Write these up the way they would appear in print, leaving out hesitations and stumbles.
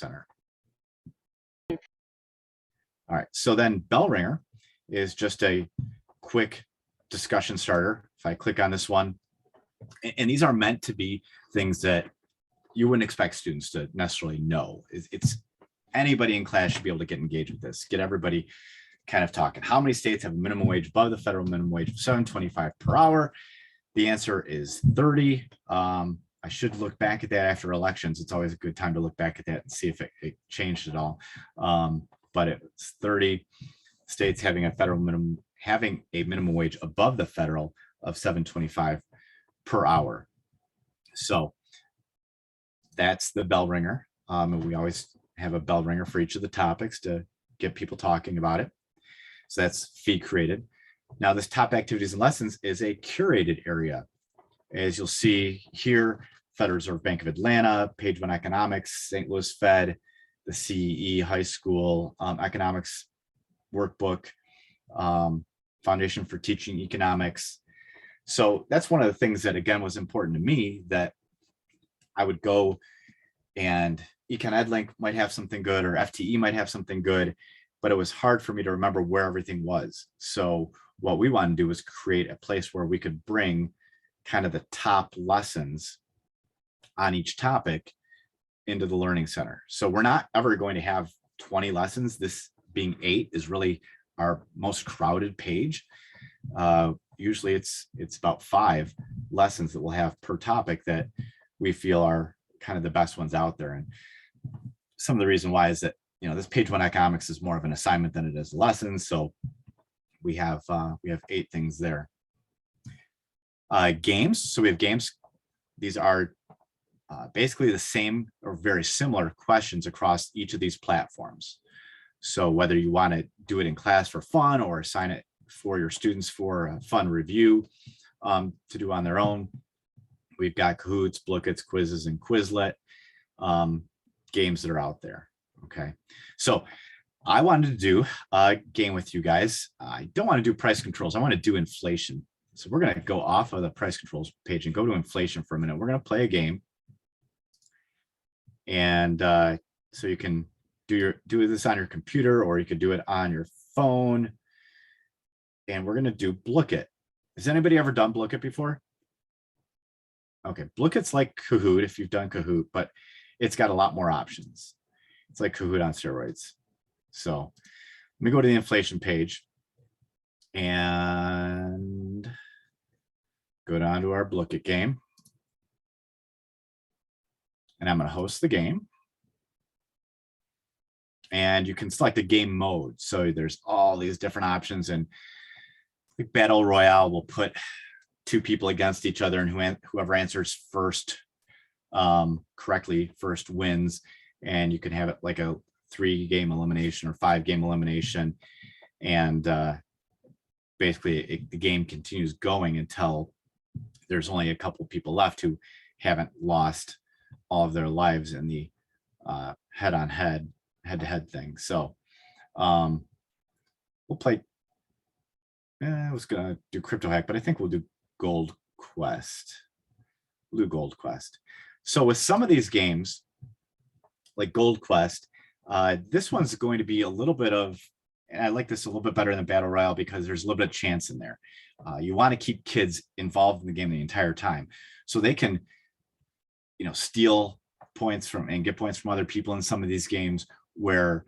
Center. All right, so then Bell Ringer is just a quick discussion starter. If I click on this one, and these are meant to be things that you wouldn't expect students to necessarily know. It's anybody in class should be able to get engaged with this, get everybody kind of talking. How many states have a minimum wage above the federal minimum wage of $7.25 per hour? The answer is 30. I should look back at that after elections. It's always a good time to look back at that and see if it changed at all. But it's 30 states having a minimum wage above the federal of $7.25 per hour. So that's the bell ringer. And we always have a bell ringer for each of the topics to get people talking about it. So that's fee created. Now this top activities and lessons is a curated area. As you'll see here, Federal Reserve Bank of Atlanta, page 1 economics, St. Louis Fed, the CEE high school economics workbook, Foundation for Teaching Economics. So that's one of the things that again was important to me, that I would go and Econ EdLink might have something good or FTE might have something good, but it was hard for me to remember where everything was. So what we want to do is create a place where we could bring kind of the top lessons on each topic into the Learning Center. So we're not ever going to have 20 lessons. This being 8 is really our most crowded page. Usually it's about 5 lessons that we'll have per topic that we feel are kind of the best ones out there. And some of the reason why is that, you know, this page 1 economics is more of an assignment than it is lessons. So we have 8 things there. Games. So we have games. These are basically the same or very similar questions across each of these platforms. So whether you want to do it in class for fun or assign it for your students for a fun review to do on their own, we've got Kahoots, Blookits, Quizzes, and Quizlet games that are out there. Okay, so I wanted to do a game with you guys. I don't want to do price controls. I want to do inflation. So we're going to go off of the price controls page and go to inflation for a minute. We're going to play a game. And so you can do this on your computer, or you could do it on your phone. And we're going to do Blookit. Has anybody ever done Blookit before? Okay, Blookit's like Kahoot if you've done Kahoot, but it's got a lot more options. It's like Kahoot on steroids. So let me go to the inflation page and go down to our Blookit game. And I'm going to host the game. And you can select a game mode. So there's all these different options, and Battle Royale will put 2 people against each other, and whoever answers first correctly first wins. And you can have it like a 3-game elimination or 5-game elimination. And basically the game continues going until there's only a couple people left who haven't lost all of their lives in the head-to-head thing. So we'll play. I was gonna do Crypto Hack, but I think we'll do Gold Quest. We'll do Gold Quest. So with some of these games, like Gold Quest, this one's going to be a little bit of, and I like this a little bit better than Battle Royale because there's a little bit of chance in there. You want to keep kids involved in the game the entire time, so they can, you know, steal points from and get points from other people in some of these games where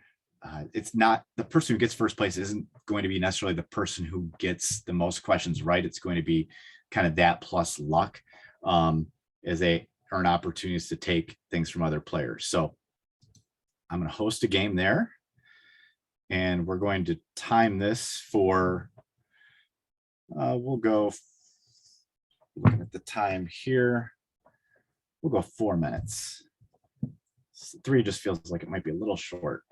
it's not the person who gets first place isn't going to be necessarily the person who gets the most questions right. It's going to be kind of that plus luck as they earn opportunities to take things from other players. So I'm going to host a game there, and we're going to time this for, we'll go, looking at the time here, we'll go 4 minutes. 3 just feels like it might be a little short.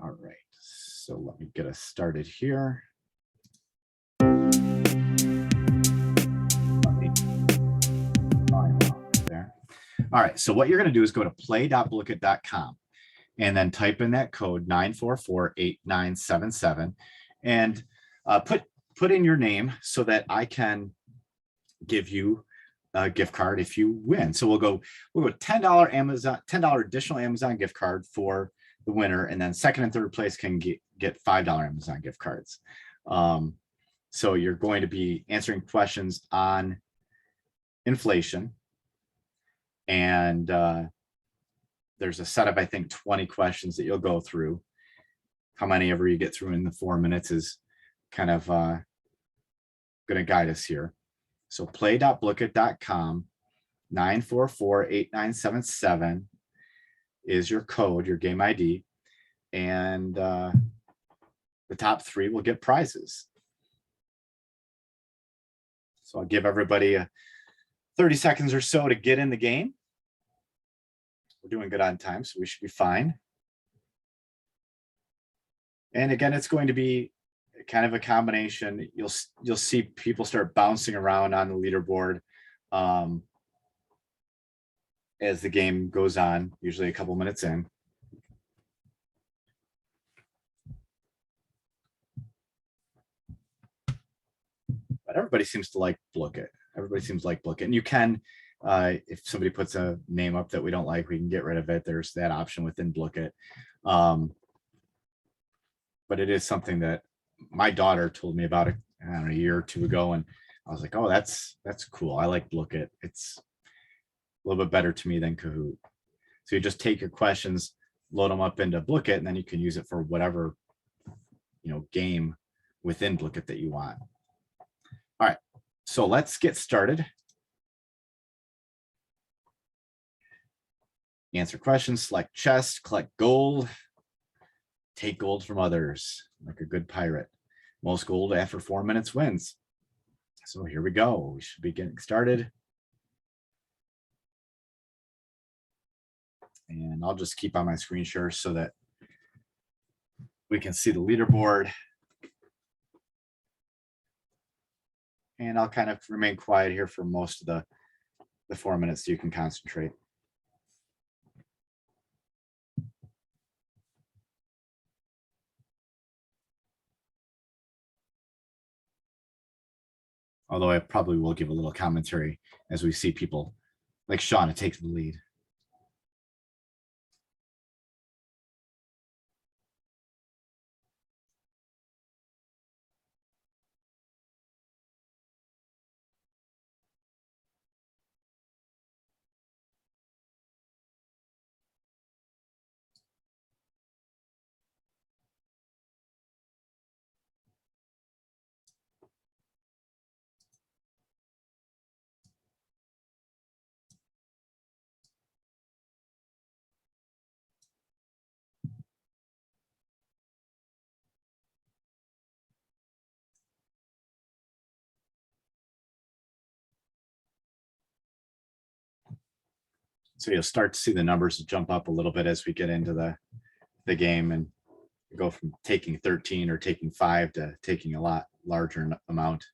All right, so let me get us started here. There. All right, so what you're going to do is go to play.blookit.com and then type in that code 9448977 and put in your name so that I can give you gift card if you win. So we'll go $10 Amazon, $10 additional Amazon gift card for the winner, and then second and third place can get $5 Amazon gift cards. So you're going to be answering questions on inflation, and there's a set of, I think, 20 questions that you'll go through. How many ever you get through in the 4 minutes is kind of going to guide us here. So play.blooket.com, 944-8977 is your code, your game ID, and the top 3 will get prizes. So I'll give everybody 30 seconds or so to get in the game. We're doing good on time, so we should be fine. And again, it's going to be kind of a combination. You'll see people start bouncing around on the leaderboard as the game goes on, usually a couple minutes in. But everybody seems to like Blooket. Everybody seems to like Blooket. And you can, if somebody puts a name up that we don't like, we can get rid of it. There's that option within Blooket. But it is something that my daughter told me about it, I don't know, a year or two ago, and I was like, oh, that's cool. I like Blooket. It's a little bit better to me than Kahoot. So you just take your questions, load them up into Blooket, and then you can use it for whatever, game within Blooket that you want. All right, so let's get started. Answer questions, select chest, collect gold, take gold from others like a good pirate. Most gold after 4 minutes wins. So here we go. We should be getting started. And I'll just keep on my screen share so that we can see the leaderboard. And I'll kind of remain quiet here for most of the 4 minutes so you can concentrate. Although I probably will give a little commentary as we see people like Shauna take the lead. So you'll start to see the numbers jump up a little bit as we get into the game and go from taking 13 or taking 5 to taking a lot larger amount.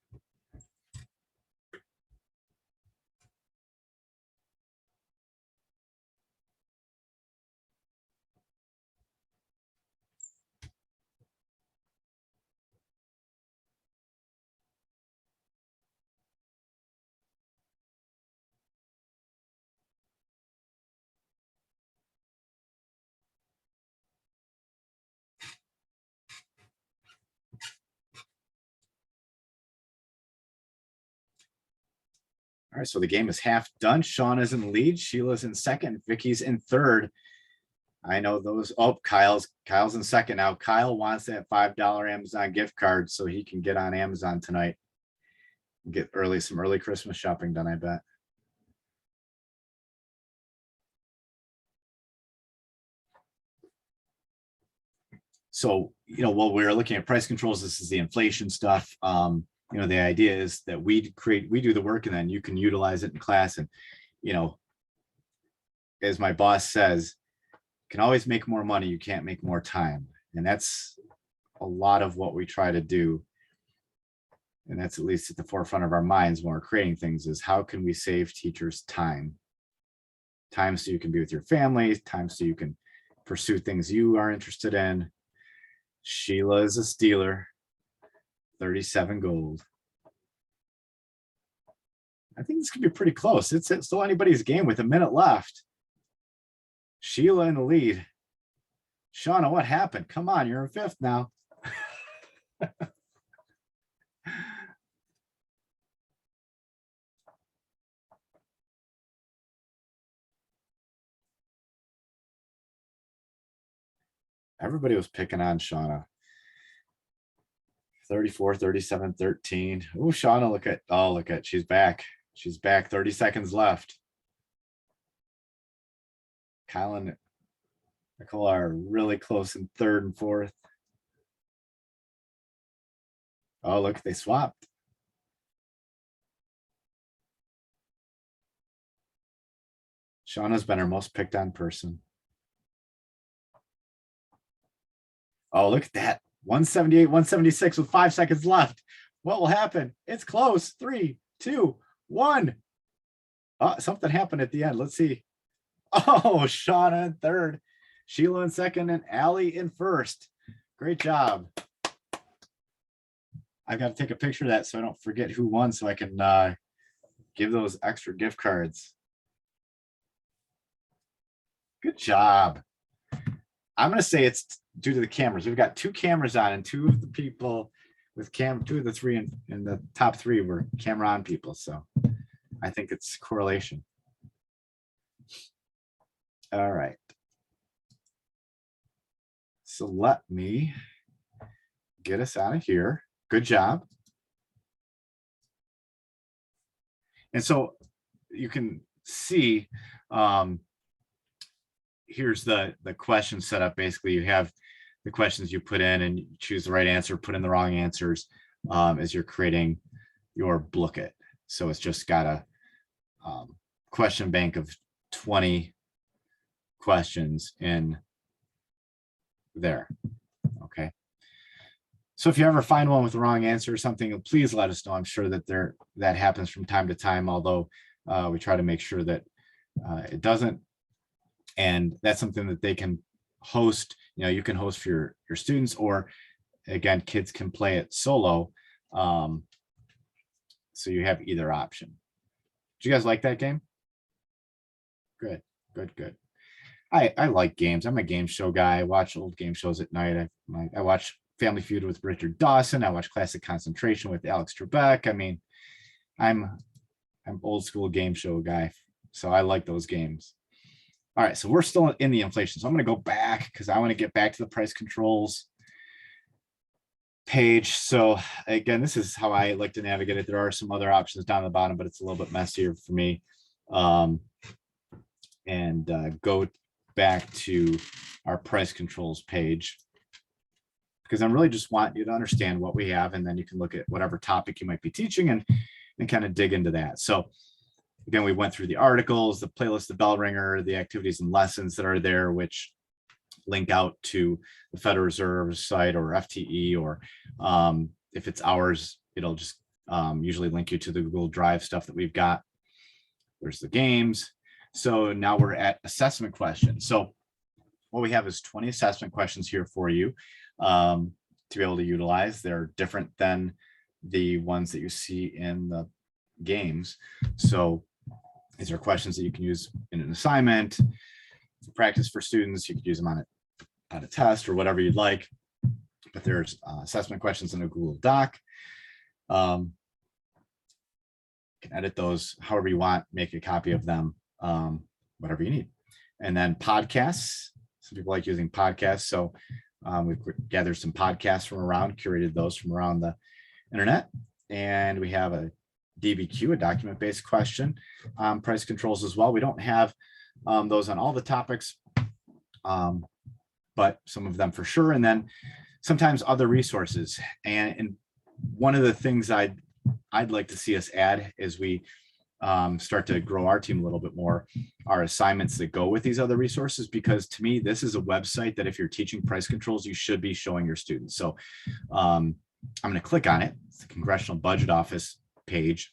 All right, so the game is half done. Sean is in the lead. Sheila's in second. Vicky's in third. I know those. Oh, Kyle's in second now. Kyle wants that $5 Amazon gift card so he can get on Amazon tonight and get some early Christmas shopping done, I bet. So, while we're looking at price controls, this is the inflation stuff. The idea is that we do the work and then you can utilize it in class. And, as my boss says, you can always make more money. You can't make more time. And that's a lot of what we try to do. And that's at least at the forefront of our minds when we're creating things, is how can we save teachers time? Time so you can be with your family, time so you can pursue things you are interested in. Sheila is a stealer. 37 gold. I think this could be pretty close. It's still anybody's game with a minute left. Sheila in the lead. Shauna, what happened? Come on, you're in fifth now. Everybody was picking on Shauna. 34, 37, 13. Oh, Shauna, look at, she's back. She's back, 30 seconds left. Kyle and Nicole are really close in third and fourth. Oh, look, they swapped. Shauna's been our most picked on person. Oh, look at that. 178, 176 with 5 seconds left. What will happen? It's close. 3, 2, 1. Oh, something happened at the end. Let's see. Oh, Shauna in third, Sheila in second, and Allie in first. Great job. I've got to take a picture of that so I don't forget who won, so I can give those extra gift cards. Good job. I'm going to say it's due to the cameras. We've got 2 cameras on, and 2 of the people with 2 of the 3 in the top 3 were camera on people. So I think it's correlation. All right. So let me get us out of here. Good job. And so you can see, here's the question set up. Basically, you have the questions you put in and you choose the right answer, put in the wrong answers as you're creating your Blooket. So it's just got a question bank of 20 questions in there. Okay. So if you ever find one with the wrong answer or something, please let us know. I'm sure that that happens from time to time, although we try to make sure that it doesn't. And that's something that they can host. You know, you can host for your students, or again, kids can play it solo. So you have either option. Did you guys like that game? Good, good, good. I like games. I'm a game show guy. I watch old game shows at night. I watch Family Feud with Richard Dawson. I watch Classic Concentration with Alex Trebek. I mean, I'm old school game show guy, so I like those games. All right, so we're still in the inflation. So I'm going to go back because I want to get back to the price controls page. So again, this is how I like to navigate it. There are some other options down the bottom, but it's a little bit messier for me. Go back to our price controls page, because I really just want you to understand what we have, and then you can look at whatever topic you might be teaching and kind of dig into that. So again, we went through the articles, the playlist, the bell ringer, the activities and lessons that are there, which link out to the Federal Reserve site or FTE, or if it's ours, it'll just usually link you to the Google Drive stuff that we've got. There's the games. So now we're at assessment questions. So what we have is 20 assessment questions here for you to be able to utilize. They're different than the ones that you see in the games. So these are questions that you can use in an assignment, practice for students. You could use them on a test or whatever you'd like. But there's assessment questions in a Google Doc. You can edit those however you want, make a copy of them, whatever you need. And then podcasts. Some people like using podcasts. So we've gathered some podcasts from around, curated those from around the internet. And we have a DBQ, a document-based question, price controls as well. We don't have those on all the topics, but some of them for sure. And then sometimes other resources. And one of the things I'd like to see us add as we start to grow our team a little bit more are assignments that go with these other resources, because to me, this is a website that if you're teaching price controls, you should be showing your students. So I'm going to click on it. It's the Congressional Budget Office page,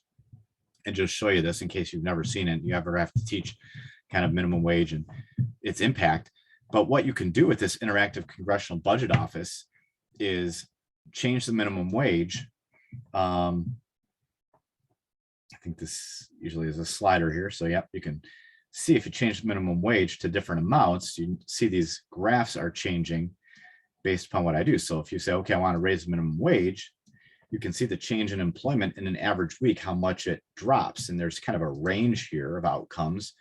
and just show you this in case you've never seen it. You ever have to teach kind of minimum wage and its impact. But what you can do with this interactive Congressional Budget Office is change the minimum wage I think this usually is a slider here. So yep, you can see if you change the minimum wage to different amounts, you see these graphs are changing based upon what I do. So if you say, okay, I want to raise the minimum wage, you can see the change in employment in an average week, how much it drops. And there's kind of a range here of outcomes,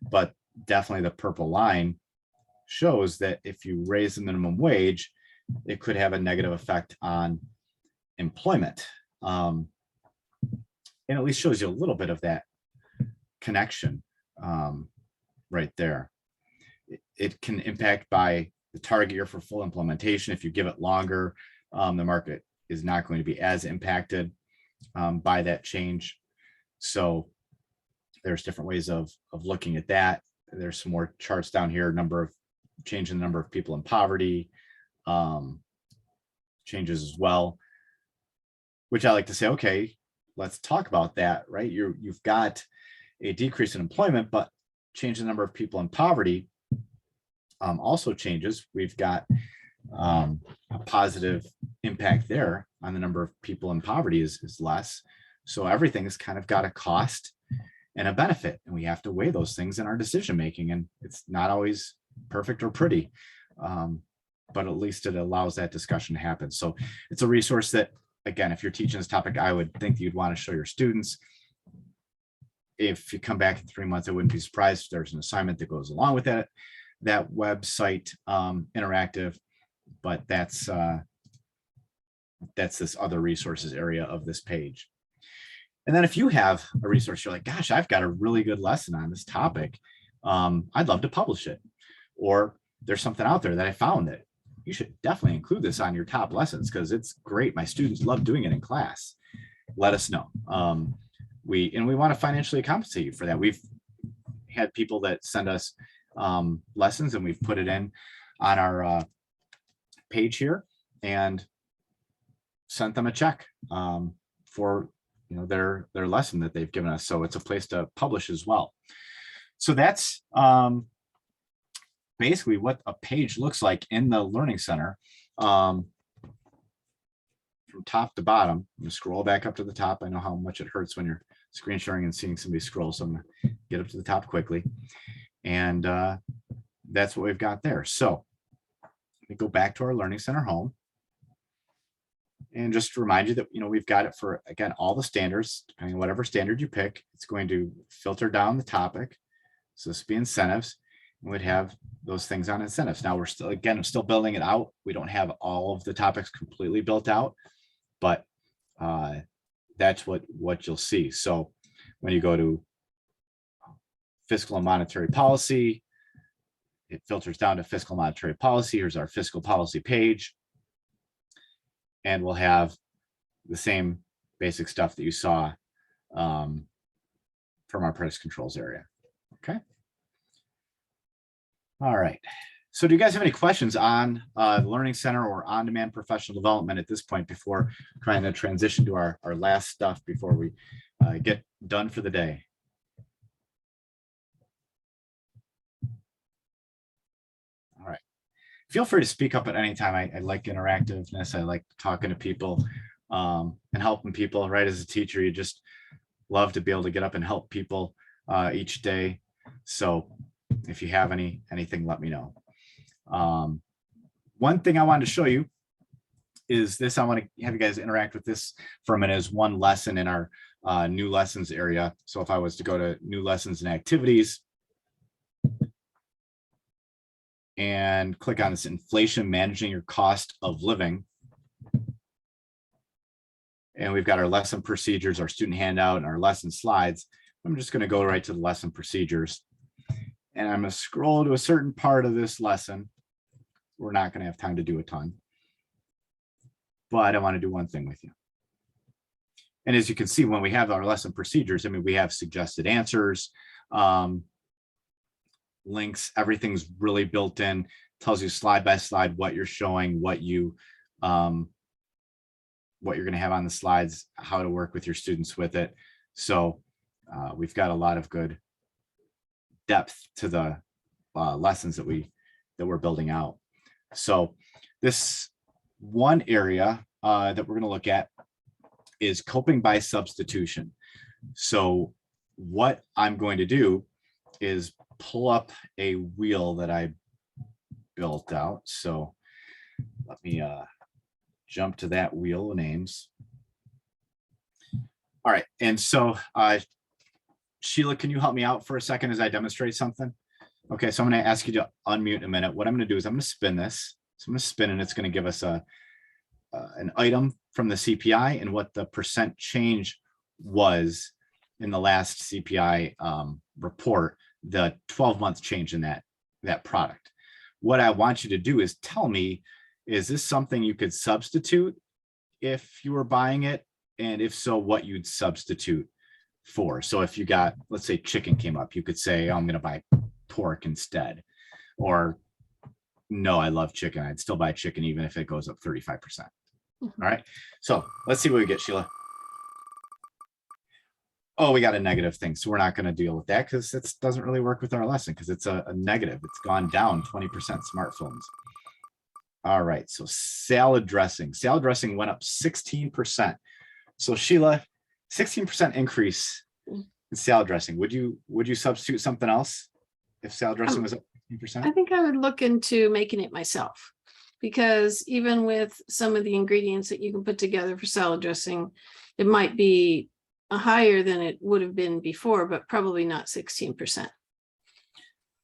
but definitely the purple line shows that if you raise the minimum wage, it could have a negative effect on employment. And at least shows you a little bit of that connection right there. It can impact by the target year for full implementation. If you give it longer, the market is not going to be as impacted by that change. So there's different ways of looking at that. There's some more charts down here, change in the number of people in poverty, changes as well, which I like to say, okay, let's talk about that, right? You've got a decrease in employment, but change the number of people in poverty also changes. We've got a positive impact there on the number of people in poverty is less. So everything's kind of got a cost and a benefit, and we have to weigh those things in our decision making. And it's not always perfect or pretty, but at least it allows that discussion to happen. So it's a resource that, again, if you're teaching this topic, I would think you'd want to show your students. If you come back in 3 months, I wouldn't be surprised if there's an assignment that goes along with that website interactive, but that's this other resources area of this page. And then if you have a resource, you're like, gosh, I've got a really good lesson on this topic. I'd love to publish it. Or there's something out there that I found that you should definitely include this on your top lessons because it's great. My students love doing it in class. Let us know. We want to financially compensate you for that. We've had people that send us lessons, and we've put it in on our page here and sent them a check for their lesson that they've given us. So it's a place to publish as well. So that's basically what a page looks like in the Learning Center. From top to bottom, I'm gonna scroll back up to the top. I know how much it hurts when you're screen sharing and seeing somebody scroll, so I'm gonna get up to the top quickly. And that's what we've got there. So let me go back to our Learning Center home. And just to remind you that, we've got it for, again, all the standards, depending on whatever standard you pick, it's going to filter down the topic. So this would be incentives, and we'd have those things on incentives. Now I'm still building it out. We don't have all of the topics completely built out, but that's what you'll see. So when you go to fiscal and monetary policy, it filters down to fiscal and monetary policy. Here's our fiscal policy page. And we'll have the same basic stuff that you saw from our price controls area. Okay. All right. So do you guys have any questions on the Learning Center or on-demand professional development at this point before trying to transition to our last stuff before we get done for the day? All right. Feel free to speak up at any time. I like interactiveness. I like talking to people and helping people, right? As a teacher, you just love to be able to get up and help people each day. So if you have anything, let me know. One thing I wanted to show you is this. I want to have you guys interact with this for a minute as one lesson in our new lessons area. So if I was to go to new lessons and activities and click on this inflation, managing your cost of living. And we've got our lesson procedures, our student handout, and our lesson slides. I'm just going to go right to the lesson procedures. And I'm going to scroll to a certain part of this lesson. We're not going to have time to do a ton, but I want to do one thing with you. And as you can see, when we have our lesson procedures, we have suggested answers, links, everything's really built in, tells you slide by slide what you're showing, what you're going to have on the slides, how to work with your students with it. So we've got a lot of good depth to the lessons that we're building out. So this one area that we're going to look at is coping by substitution. So what I'm going to do is pull up a wheel that I built out. So let me jump to that wheel of names. All right, and so Sheila, can you help me out for a second as I demonstrate something? Okay, so I'm going to ask you to unmute in a minute. What I'm going to do is I'm going to spin this. So I'm going to spin, and it's going to give us an item from the CPI and what the percent change was in the last CPI report, the 12-month change in that product. What I want you to do is tell me, is this something you could substitute if you were buying it? And if so, what you'd substitute for. So if you got, let's say chicken came up, you could say, oh, I'm going to buy pork instead. Or no, I love chicken. I'd still buy chicken even if it goes up 35%. All right. So let's see what we get, Sheila. Oh, we got a negative thing. So we're not going to deal with that because it doesn't really work with our lesson because it's a negative. It's gone down 20% smartphones. All right. So salad dressing. Salad dressing went up 16%. So Sheila, 16% increase in salad dressing. Would you substitute something else if salad dressing was up 16%? I think I would look into making it myself, because even with some of the ingredients that you can put together for salad dressing, it might be higher than it would have been before, but probably not 16%.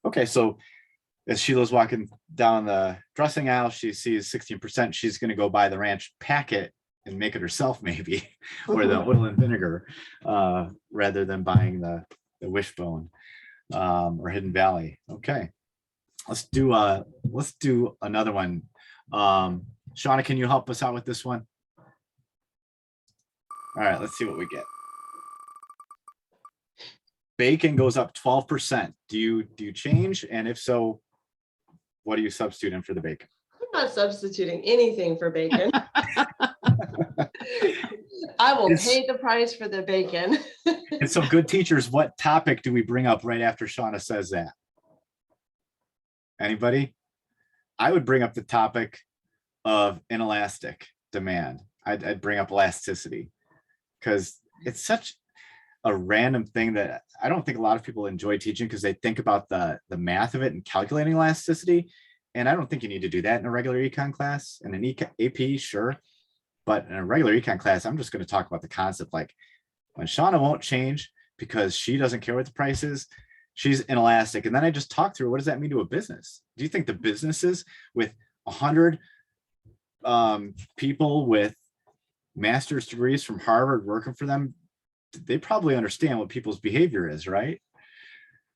Okay, so as Sheila's walking down the dressing aisle, she sees 16%. She's going to go buy the ranch packet and make it herself, maybe, or the oil and vinegar, rather than buying the Wishbone or Hidden Valley. Okay, let's do another one. Shauna, can you help us out with this one? All right, let's see what we get. Bacon goes up 12%. Do you change? And if so, what do you substitute in for the bacon? I'm not substituting anything for bacon. I will pay the price for the bacon. And so, good teachers, what topic do we bring up right after Shauna says that? Anybody? I would bring up the topic of inelastic demand. I'd bring up elasticity because it's such a random thing that I don't think a lot of people enjoy teaching because they think about the math of it and calculating elasticity. And I don't think you need to do that in a regular econ class. In an AP, sure. But in a regular econ class, I'm just going to talk about the concept, like when Shauna won't change because she doesn't care what the price is, she's inelastic. And then I just talk through, what does that mean to a business? Do you think the businesses with 100 people with master's degrees from Harvard working for them, they probably understand what people's behavior is, right?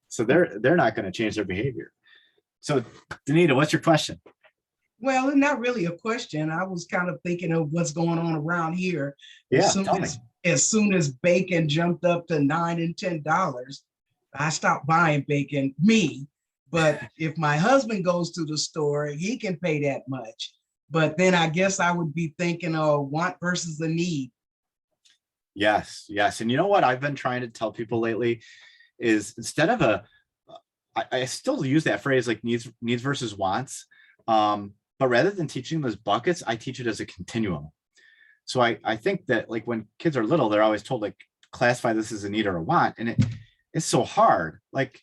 So they're not going to change their behavior. So Danita, what's your question? Well, not really a question. I was kind of thinking of what's going on around here. Yeah, As soon as bacon jumped up to $9 and $10, I stopped buying bacon, me. But if my husband goes to the store, he can pay that much. But then I guess I would be thinking of want versus the need. Yes. And you know what I've been trying to tell people lately is instead of I still use that phrase like needs versus wants. But rather than teaching them as buckets, I teach it as a continuum. So I think that like when kids are little, they're always told like classify this as a need or a want. And it's so hard. Like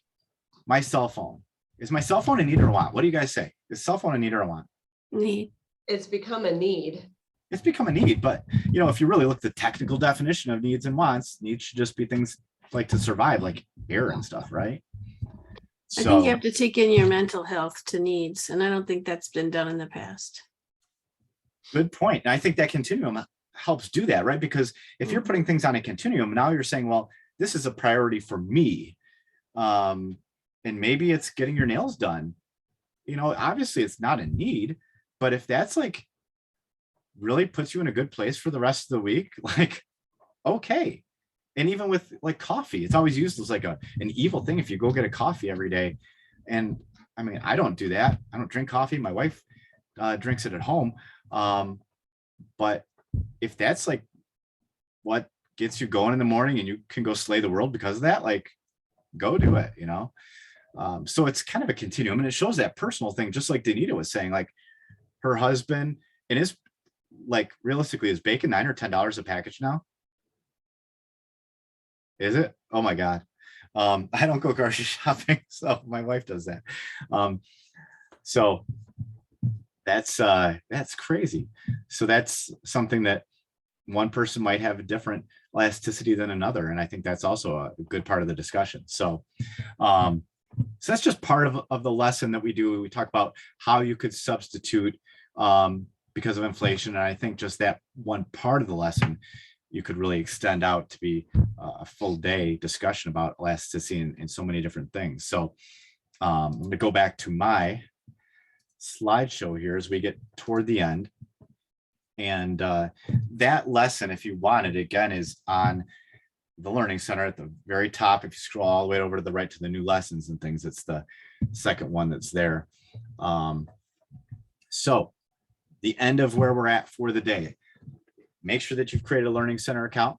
my cell phone. Is my cell phone a need or a want? What do you guys say? Is cell phone a need or a want? Need. It's become a need. It's become a need, but if you really look at the technical definition of needs and wants, needs should just be things like to survive, like air and stuff, right? I think you have to take in your mental health to needs, and I don't think that's been done in the past. Good point. And I think that continuum helps do that, right? Because if you're putting things on a continuum, now you're saying, well, this is a priority for me. And maybe it's getting your nails done. Obviously it's not a need, but if that's like really puts you in a good place for the rest of the week, like, okay. And even with like coffee, it's always used as like an evil thing if you go get a coffee every day. And I mean, I don't do that. I don't drink coffee. My wife drinks it at home. But if that's like what gets you going in the morning and you can go slay the world because of that, like go do it, So it's kind of a continuum and it shows that personal thing, just like Danita was saying, like her husband and his, like realistically is bacon $9 or $10 a package now? Is it? Oh my God. I don't go grocery shopping, so my wife does that. So that's crazy. So that's something that one person might have a different elasticity than another. And I think that's also a good part of the discussion. So that's just part of the lesson that we do. We talk about how you could substitute because of inflation. And I think just that one part of the lesson, you could really extend out to be a full day discussion about elasticity in so many different things. So I'm going to go back to my slideshow here as we get toward the end. And that lesson, if you want it, again, is on the Learning Center at the very top. If you scroll all the way over to the right to the new lessons and things, it's the second one that's there. So the end of where we're at for the day. Make sure that you've created a Learning Center account,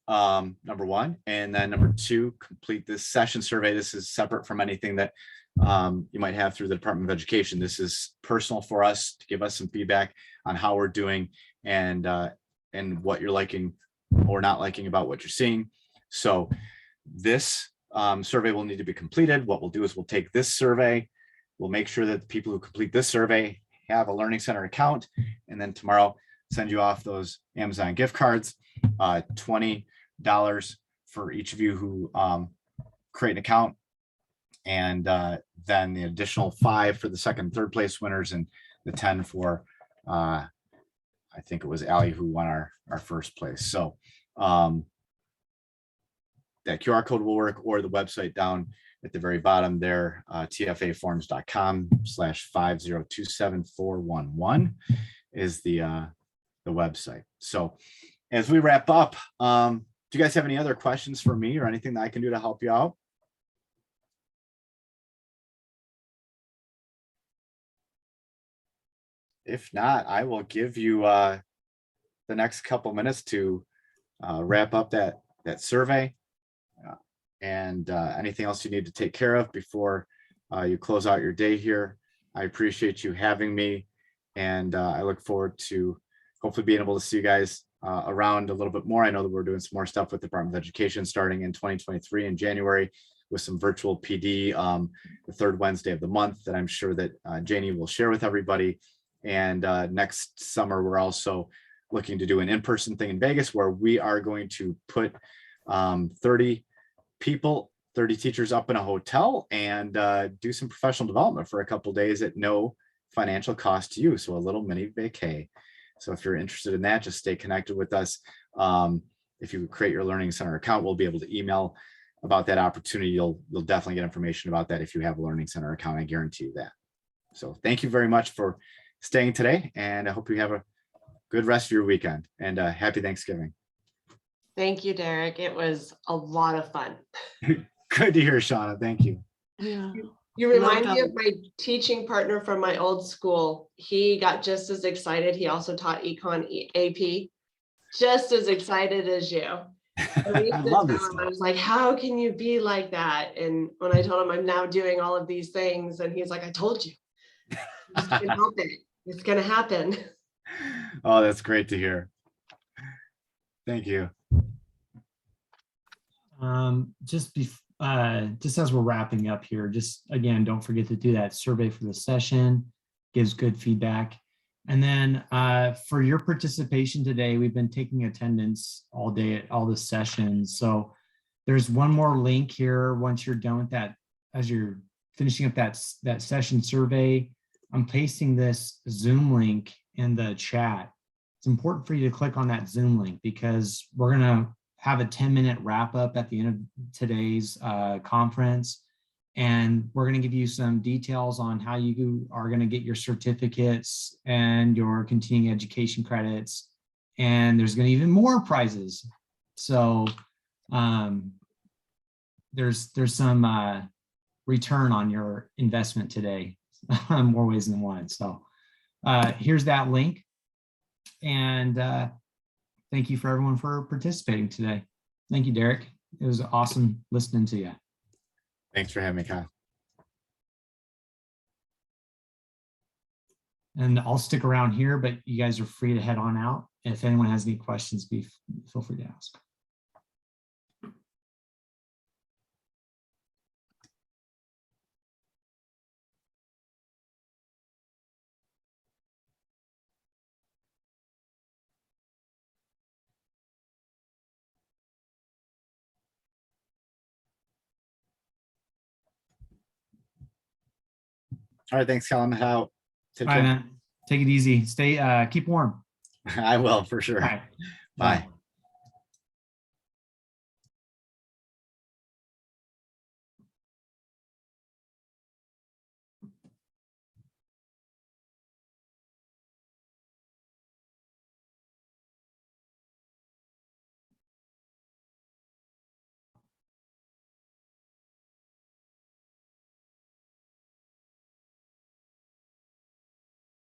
number one. And then number two, complete this session survey. This is separate from anything that you might have through the Department of Education. This is personal for us to give us some feedback on how we're doing and what you're liking or not liking about what you're seeing. So this survey will need to be completed. What we'll do is we'll take this survey, we'll make sure that the people who complete this survey have a Learning Center account, and then tomorrow send you off those Amazon gift cards, $20 for each of you who create an account, and then the additional 5 for the second and third place winners, and the 10 for I think it was Allie who won our first place. So that QR code will work, or the website down at the very bottom there, tfaforms.com/5027411 is the website. So as we wrap up, do you guys have any other questions for me or anything that I can do to help you out? If not, I will give you the next couple minutes to wrap up that survey and anything else you need to take care of before you close out your day here. I appreciate you having me, and I look forward to hopefully being able to see you guys around a little bit more. I know that we're doing some more stuff with the Department of Education starting in 2023 in January with some virtual PD the third Wednesday of the month that I'm sure that Janie will share with everybody. And next summer, we're also looking to do an in-person thing in Vegas where we are going to put 30 people, 30 teachers up in a hotel and do some professional development for a couple of days at no financial cost to you. So a little mini vacay. So if you're interested in that, just stay connected with us. If you create your Learning Center account, we'll be able to email about that opportunity. You'll definitely get information about that if you have a Learning Center account. I guarantee you that. So thank you very much for staying today, and I hope you have a good rest of your weekend, and happy Thanksgiving. Thank you, Derek. It was a lot of fun. Good to hear, Shauna. Thank you. Yeah. You remind me of my teaching partner from my old school. He got just as excited. He also taught Econ AP, just as excited as you. I love this stuff. I was like, how can you be like that? And when I told him I'm now doing all of these things, and he's like, I told you. You can't help it. It's going to happen. Oh, that's great to hear. Thank you. Just as we're wrapping up here, just again, don't forget to do that survey for the session, gives good feedback. And then for your participation today, we've been taking attendance all day at all the sessions. So there's one more link here. Once you're done with that, as you're finishing up that session survey, I'm pasting this Zoom link in the chat. It's important for you to click on that Zoom link because we're going to have a 10-minute wrap up at the end of today's conference. And we're going to give you some details on how you are going to get your certificates and your continuing education credits. And there's going to be even more prizes. So there's some return on your investment today, more ways than one. So here's that link. And thank you for everyone for participating today. Thank you, Derek. It was awesome listening to you. Thanks for having me, Kyle. And I'll stick around here, but you guys are free to head on out. If anyone has any questions, feel free to ask. All right, thanks, Colin. How? Take All right, care. man. Take it easy. Stay, keep warm. I will for sure. All right. Bye.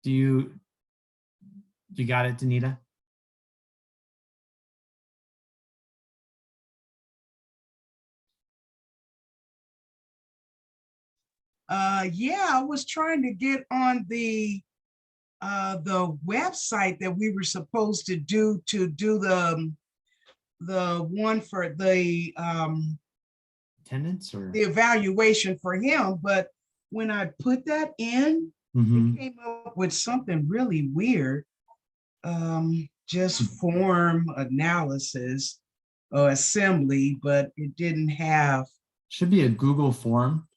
You got it, Danita? Yeah, I was trying to get on the website that we were supposed to do the one for Attendance or? the evaluation for him, but when I put that in, Mhm. it came up with something really weird. Just form analysis or assembly, but it didn't have, Should be a Google form.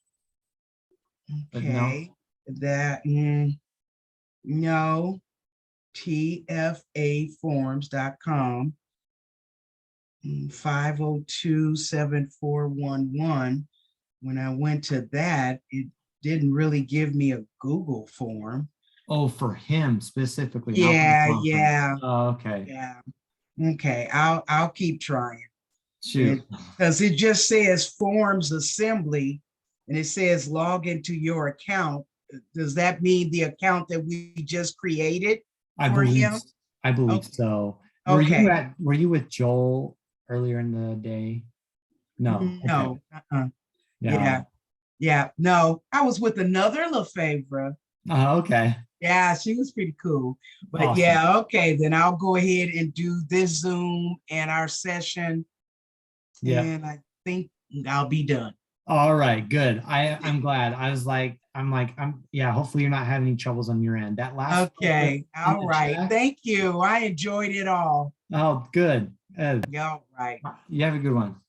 But no. okay, that, no, tfaforms.com, 502-7411. When I went to that, it didn't really give me a Google form. Oh, for him specifically. not for the Yeah, conference. yeah, Oh, okay. yeah. Okay, I'll keep trying. Shoot. Because it just says forms assembly and it says log into your account. Does that mean the account that we just created? I for believe, him? I believe Okay. so. Okay. Were you with Joel earlier in the day? No. Okay. No. Yeah. Yeah. No, I was with another Lefevre. Oh, okay. Yeah, she was pretty cool. But Awesome. yeah, okay, then I'll go ahead and do this Zoom and our session. Yeah. And I think I'll be done. All right. Good. I'm glad. Yeah, hopefully you're not having any troubles on your end. That last. Okay, in all the right. chat- Thank you. I enjoyed it all. Oh, good. Yeah, all right. You have a good one.